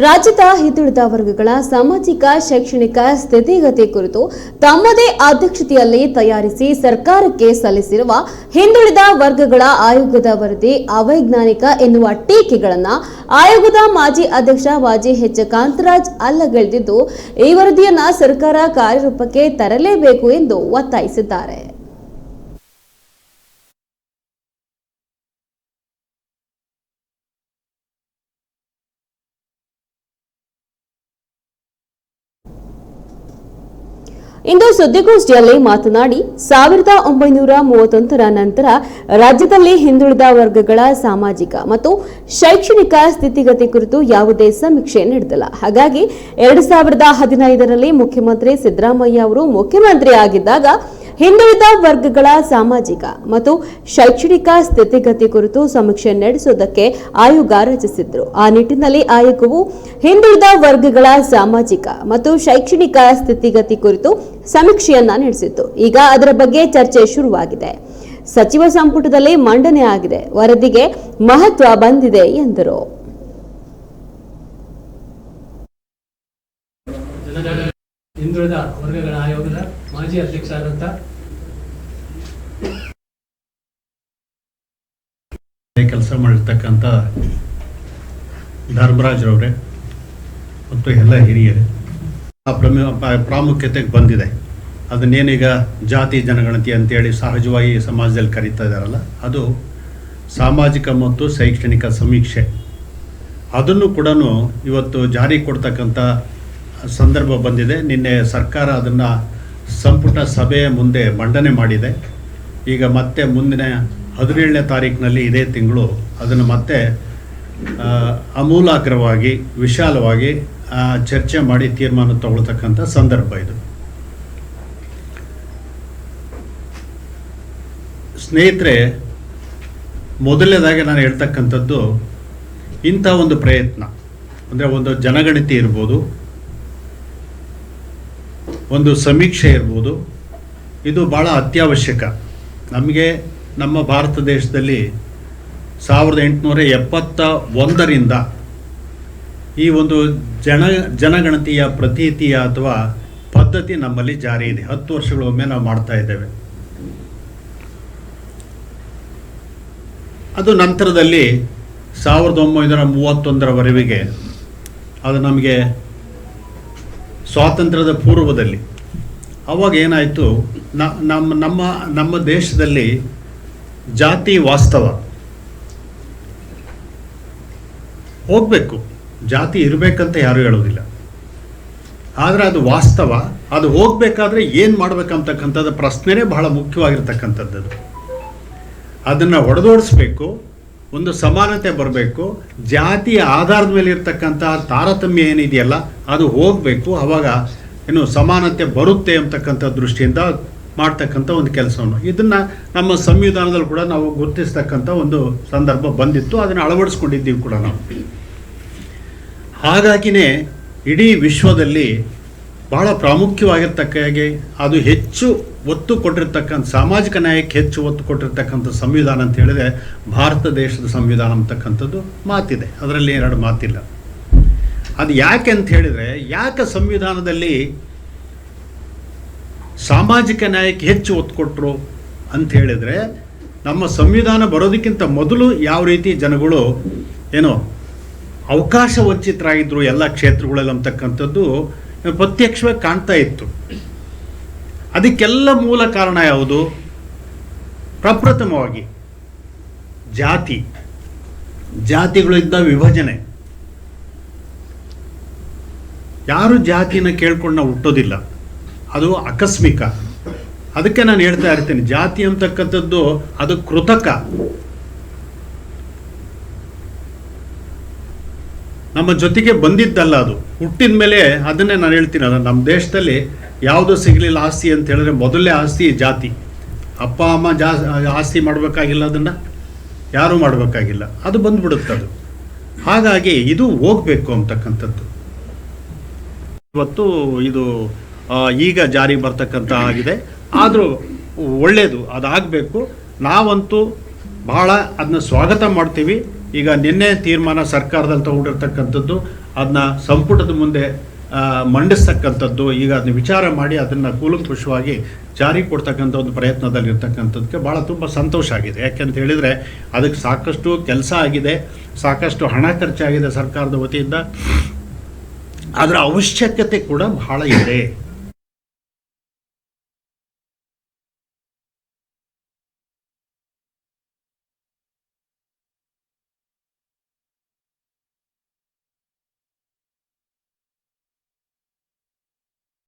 ರಾಜ್ಯದ ಹಿಂದುಳಿದ ವರ್ಗಗಳ ಸಾಮಾಜಿಕ ಶೈಕ್ಷಣಿಕ ಸ್ಥಿತಿಗತಿ ಕುರಿತು ತಮ್ಮದೇ ಅಧ್ಯಕ್ಷತೆಯಲ್ಲಿ ತಯಾರಿಸಿ ಸರ್ಕಾರಕ್ಕೆ ಸಲ್ಲಿಸಿರುವ ಹಿಂದುಳಿದ ವರ್ಗಗಳ ಆಯೋಗದ ವರದಿ ಅವೈಜ್ಞಾನಿಕ ಎನ್ನುವ ಟೀಕೆಗಳನ್ನು ಆಯೋಗದ ಮಾಜಿ ಅಧ್ಯಕ್ಷ ವಾಜಿ ಎಚ್ ಕಾಂತರಾಜ್ ಅಲ್ಲಗಳೆದಿದ್ದು ಈ ವರದಿಯನ್ನು ಸರ್ಕಾರ ಕಾರ್ಯರೂಪಕ್ಕೆ ತರಲೇಬೇಕು ಎಂದು ಒತ್ತಾಯಿಸಿದ್ದಾರೆ. ಇಂದು ಸುದ್ದಿಗೋಷ್ಠಿಯಲ್ಲಿ ಮಾತನಾಡಿ 1931ರ ನಂತರ ರಾಜ್ಯದಲ್ಲಿ ಹಿಂದುಳಿದ ವರ್ಗಗಳ ಸಾಮಾಜಿಕ ಮತ್ತು ಶೈಕ್ಷಣಿಕ ಸ್ಥಿತಿಗತಿ ಕುರಿತು ಯಾವುದೇ ಸಮೀಕ್ಷೆ ನಡೆದಿಲ್ಲ. ಹಾಗಾಗಿ 2015ರಲ್ಲಿ ಮುಖ್ಯಮಂತ್ರಿ ಸಿದ್ದರಾಮಯ್ಯ ಅವರು ಮುಖ್ಯಮಂತ್ರಿ ಆಗಿದ್ದಾಗ ಹಿಂದುಳಿದ ವರ್ಗಗಳ ಸಾಮಾಜಿಕ ಮತ್ತು ಶೈಕ್ಷಣಿಕ ಸ್ಥಿತಿಗತಿ ಕುರಿತು ಸಮೀಕ್ಷೆ ನಡೆಸುವುದಕ್ಕೆ ಆಯೋಗ ರಚಿಸಿದ್ರು. ಆ ನಿಟ್ಟಿನಲ್ಲಿ ಆಯೋಗವು ಹಿಂದುಳಿದ ವರ್ಗಗಳ ಸಾಮಾಜಿಕ ಮತ್ತು ಶೈಕ್ಷಣಿಕ ಸ್ಥಿತಿಗತಿ ಕುರಿತು ಸಮೀಕ್ಷೆಯನ್ನ ನಡೆಸಿತ್ತು. ಈಗ ಅದರ ಬಗ್ಗೆ ಚರ್ಚೆ ಶುರುವಾಗಿದೆ. ಸಚಿವ ಸಂಪುಟದಲ್ಲಿ ಮಂಡನೆ ಆಗಿದೆ. ವರದಿಗೆ ಮಹತ್ವ ಬಂದಿದೆ ಎಂದರು. ಹಿಂದುಳಿದ ವರ್ಗಗಳ ಆಯೋಗದ ಮಾಜಿ ಅಧ್ಯಕ್ಷರಾದಂಥ ಕೆಲಸ ಮಾಡಿರ್ತಕ್ಕಂಥ ಧರ್ಮರಾಜ್ರವರೇ ಮತ್ತು ಎಲ್ಲ ಹಿರಿಯರೇ, ಪ್ರಾಮುಖ್ಯತೆಗೆ ಬಂದಿದೆ. ಅದನ್ನೇನೀಗ ಜಾತಿ ಜನಗಣತಿ ಅಂತೇಳಿ ಸಹಜವಾಗಿ ಸಮಾಜದಲ್ಲಿ ಕರೀತಾ ಇದ್ದಾರಲ್ಲ, ಅದು ಸಾಮಾಜಿಕ ಮತ್ತು ಶೈಕ್ಷಣಿಕ ಸಮೀಕ್ಷೆ. ಅದನ್ನು ಕೂಡ ಇವತ್ತು ಜಾರಿ ಕೊಡ್ತಕ್ಕಂಥ ಸಂದರ್ಭ ಬಂದಿದೆ. ನಿನ್ನೆ ಸರ್ಕಾರ ಅದನ್ನು ಸಂಪುಟ ಸಭೆಯ ಮುಂದೆ ಮಂಡನೆ ಮಾಡಿದೆ. ಈಗ ಮತ್ತೆ ಮುಂದಿನ 17ನೇ ತಾರೀಕಿನಲ್ಲಿ ಇದೇ ತಿಂಗಳು ಅದನ್ನು ಮತ್ತೆ ಆಮೂಲಾಗ್ರವಾಗಿ ವಿಶಾಲವಾಗಿ ಚರ್ಚೆ ಮಾಡಿ ತೀರ್ಮಾನ ತಗೊಳ್ತಕ್ಕಂಥ ಸಂದರ್ಭ ಇದು. ಸ್ನೇಹಿತರೆ, ಮೊದಲನೇದಾಗಿ ನಾನು ಹೇಳ್ತಕ್ಕಂಥದ್ದು, ಇಂಥ ಒಂದು ಪ್ರಯತ್ನ ಅಂದರೆ ಒಂದು ಜನಗಣತಿ ಇರ್ಬೋದು, ಒಂದು ಸಮೀಕ್ಷೆ ಇರ್ಬೋದು, ಇದು ಭಾಳ ಅತ್ಯವಶ್ಯಕ. ನಮಗೆ ನಮ್ಮ ಭಾರತ ದೇಶದಲ್ಲಿ 1871ರಿಂದ ಈ ಒಂದು ಜನಗಣತಿಯ ಪ್ರತೀತಿಯ ಅಥವಾ ಪದ್ಧತಿ ನಮ್ಮಲ್ಲಿ ಜಾರಿ ಇದೆ. 10 ವರ್ಷಗಳೊಮ್ಮೆ ನಾವು ಮಾಡ್ತಾ ಇದ್ದೇವೆ. ಅದು ನಂತರದಲ್ಲಿ 1931ರವರೆಗೆ ಅದು ನಮಗೆ ಸ್ವಾತಂತ್ರ್ಯದ ಪೂರ್ವದಲ್ಲಿ ಅವಾಗ ಏನಾಯಿತು, ನಮ್ಮ ದೇಶದಲ್ಲಿ ಜಾತಿ ವಾಸ್ತವ ಹೋಗಬೇಕು, ಜಾತಿ ಇರಬೇಕಂತ ಯಾರು ಹೇಳೋದಿಲ್ಲ. ಆದರೆ ಅದು ವಾಸ್ತವ, ಅದು ಹೋಗಬೇಕಾದ್ರೆ ಏನು ಮಾಡಬೇಕಂತಕ್ಕಂಥದ್ದು ಪ್ರಶ್ನೆನೇ ಬಹಳ ಮುಖ್ಯವಾಗಿರ್ತಕ್ಕಂಥದ್ದು. ಅದನ್ನು ಹೊಡೆದೋಡಿಸ್ಬೇಕು, ಒಂದು ಸಮಾನತೆ ಬರಬೇಕು, ಜಾತಿಯ ಆಧಾರದ ಮೇಲೆ ಇರ್ತಕ್ಕಂಥ ತಾರತಮ್ಯ ಏನಿದೆಯಲ್ಲ ಅದು ಹೋಗಬೇಕು. ಆವಾಗ ಏನು ಸಮಾನತೆ ಬರುತ್ತೆ ಅಂತಕ್ಕಂಥ ದೃಷ್ಟಿಯಿಂದ ಮಾಡ್ತಕ್ಕಂಥ ಒಂದು ಕೆಲಸವನ್ನು, ಇದನ್ನು ನಮ್ಮ ಸಂವಿಧಾನದಲ್ಲಿ ಕೂಡ ನಾವು ಗುರುತಿಸ್ತಕ್ಕಂಥ ಒಂದು ಸಂದರ್ಭ ಬಂದಿತ್ತು. ಅದನ್ನು ಅಳವಡಿಸ್ಕೊಂಡಿದ್ದೀವಿ ಕೂಡ ನಾವು. ಹಾಗಾಗಿನೇ ಇಡೀ ವಿಶ್ವದಲ್ಲಿ ಬಹಳ ಪ್ರಾಮುಖ್ಯವಾಗಿರ್ತಕ್ಕಾಗಿ ಅದು ಹೆಚ್ಚು ಒತ್ತು ಕೊಟ್ಟಿರ್ತಕ್ಕಂಥ, ಸಾಮಾಜಿಕ ನ್ಯಾಯಕ್ಕೆ ಹೆಚ್ಚು ಒತ್ತು ಕೊಟ್ಟಿರ್ತಕ್ಕಂಥ ಸಂವಿಧಾನ ಅಂತ ಹೇಳಿದ್ರೆ ಭಾರತ ದೇಶದ ಸಂವಿಧಾನ ಅಂತಕ್ಕಂಥದ್ದು ಮಾತಿದೆ, ಅದರಲ್ಲಿ ಎರಡು ಮಾತಿಲ್ಲ. ಅದು ಯಾಕೆ ಅಂತ ಹೇಳಿದರೆ, ಯಾಕೆ ಸಂವಿಧಾನದಲ್ಲಿ ಸಾಮಾಜಿಕ ನ್ಯಾಯಕ್ಕೆ ಹೆಚ್ಚು ಒತ್ತು ಕೊಟ್ಟರು ಅಂತ ಹೇಳಿದರೆ, ನಮ್ಮ ಸಂವಿಧಾನ ಬರೋದಕ್ಕಿಂತ ಮೊದಲು ಯಾವ ರೀತಿ ಜನಗಳು ಏನೋ ಅವಕಾಶ ವಂಚಿತರಾಗಿದ್ದರು ಎಲ್ಲ ಕ್ಷೇತ್ರಗಳಲ್ಲಿ ಅಂತಕ್ಕಂಥದ್ದು ಪ್ರತ್ಯಕ್ಷವಾಗಿ ಕಾಣ್ತಾ ಇತ್ತು. ಅದಕ್ಕೆಲ್ಲ ಮೂಲ ಕಾರಣ ಯಾವುದು? ಪ್ರಪ್ರಥಮವಾಗಿ ಜಾತಿಗಳಿಂದ ವಿಭಜನೆ. ಯಾರು ಜಾತಿನ ಕೇಳ್ಕೊಂಡು ನಾವು ಹುಟ್ಟೋದಿಲ್ಲ, ಅದು ಆಕಸ್ಮಿಕ. ಅದಕ್ಕೆ ನಾನು ಹೇಳ್ತಾ ಇರ್ತೀನಿ, ಜಾತಿ ಅಂತಕ್ಕಂಥದ್ದು ಅದು ಕೃತಕ. ನಮ್ಮ ಜೊತೆಗೆ ಬಂದಿದ್ದಲ್ಲ, ಅದು ಹುಟ್ಟಿದ ಮೇಲೆ. ಅದನ್ನೇ ನಾನು ಹೇಳ್ತೀನಿ, ಅದು ನಮ್ಮ ದೇಶದಲ್ಲಿ ಯಾವುದು ಸಿಗಲಿಲ್ಲ ಆಸ್ತಿ ಅಂತ ಹೇಳಿದ್ರೆ ಮೊದಲನೇ ಆಸ್ತಿ ಜಾತಿ. ಅಪ್ಪ ಅಮ್ಮ ಆಸ್ತಿ ಮಾಡಬೇಕಾಗಿಲ್ಲ, ಅದನ್ನು ಯಾರೂ ಮಾಡಬೇಕಾಗಿಲ್ಲ, ಅದು ಬಂದ್ಬಿಡುತ್ತದು. ಹಾಗಾಗಿ ಇದು ಹೋಗಬೇಕು ಅಂತಕ್ಕಂಥದ್ದು. ಇವತ್ತು ಇದು ಈಗ ಜಾರಿ ಬರ್ತಕ್ಕಂಥ ಆಗಿದೆ. ಆದರೂ ಒಳ್ಳೆಯದು, ಅದಾಗಬೇಕು. ನಾವಂತೂ ಬಹಳ ಅದನ್ನ ಸ್ವಾಗತ ಮಾಡ್ತೀವಿ. ಈಗ ನಿನ್ನೆ ತೀರ್ಮಾನ ಸರ್ಕಾರದಲ್ಲಿ ತಗೊಂಡಿರ್ತಕ್ಕಂಥದ್ದು ಅದನ್ನ ಸಂಪುಟದ ಮುಂದೆ ಮಂಡಿಸ್ತಕ್ಕಂಥದ್ದು, ಈಗ ಅದನ್ನ ವಿಚಾರ ಮಾಡಿ ಅದನ್ನು ಕೂಲಂಕುಷವಾಗಿ ಜಾರಿ ಕೊಡ್ತಕ್ಕಂಥ ಒಂದು ಪ್ರಯತ್ನದಲ್ಲಿರ್ತಕ್ಕಂಥದ್ದಕ್ಕೆ ಭಾಳ ತುಂಬ ಸಂತೋಷ ಆಗಿದೆ. ಯಾಕೆಂತ ಹೇಳಿದರೆ ಅದಕ್ಕೆ ಸಾಕಷ್ಟು ಕೆಲಸ ಆಗಿದೆ, ಸಾಕಷ್ಟು ಹಣ ಖರ್ಚಾಗಿದೆ ಸರ್ಕಾರದ ವತಿಯಿಂದ. ಅದರ ಅವಶ್ಯಕತೆ ಕೂಡ ಬಹಳ ಇದೆ.